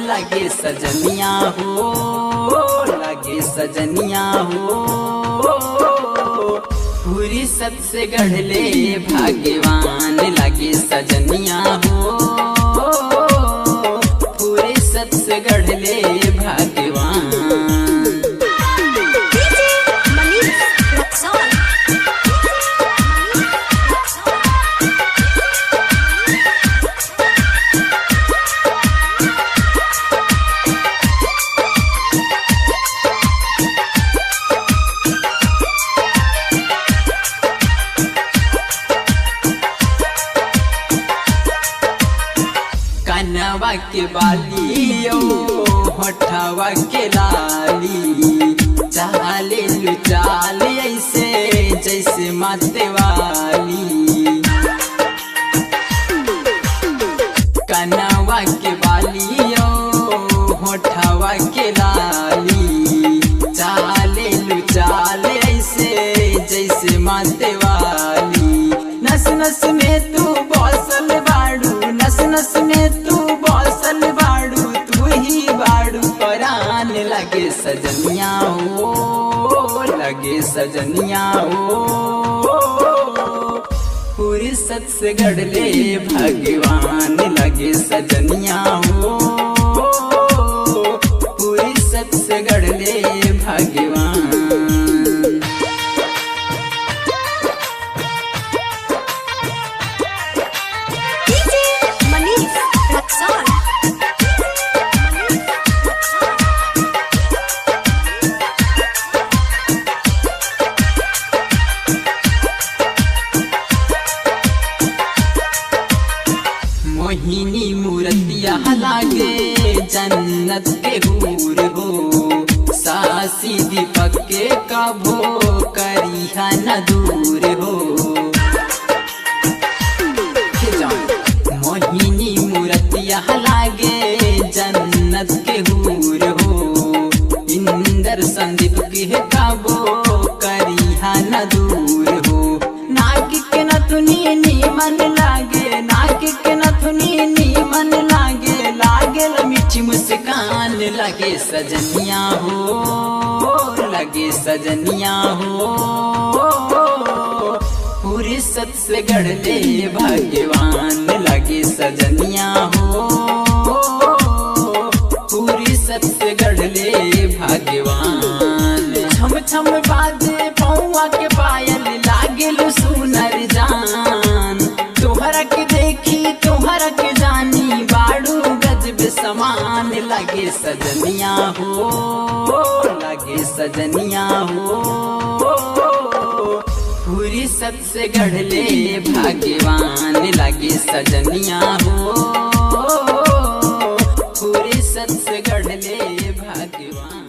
लगे सजनिया हो, लगे सजनिया हो। पूरी सत से गढ़ले भाग्यवान लगे सजनिया हो, पूरी सत से गढ़ले भाग्यवान। कनवा के बालियो होठवा के लाली, चाले लू चाल ऐसे जैसे माते वाली। कनवा के बालियो होठवा के लाली, चाले लू चाल ऐसे जैसे माते वाली। नस नस में तू बसल बाड़ू, नस नस में तू बसल बाड़ू, तू ही बाड़ू परान लगे सजनिया हो, लगे सजनिया हो। पूरी सत से गढ़ले भगवान लगे सजनिया हो, पूरी सत से गढ़ले भगवान। मोहिनी मूर्तिया लागे जन्नत के हूर हो, सासी दीपक के कभो करिहा न दूर हो। मोहिनी मूर्तिया लागे जन्नत के हूर हो, इंदर संदीप के कभो करिहा न दूर हो। नाक के नथुनी नीमन लागे, नाक के नथुनी नीमन लागे, लागे मीठी मुस्कान लगे सजनिया हो, लगे सजनिया हो। पूरी सत से गढ़ले भगवान लगे सजनिया हो, पूरी सत से गढ़ले भगवान। छम छम बाजे पौआ के पायल लागे लू सुनर जान, तोहरा के देखी तोहरा के जानी बाड़ू गजब समान लगे सजनिया हो, लगे सजनिया हो। पूरी सत से गढ़ले भाग्यवान लगे सजनिया हो, पूरी सत से गढ़ले भाग्यवान।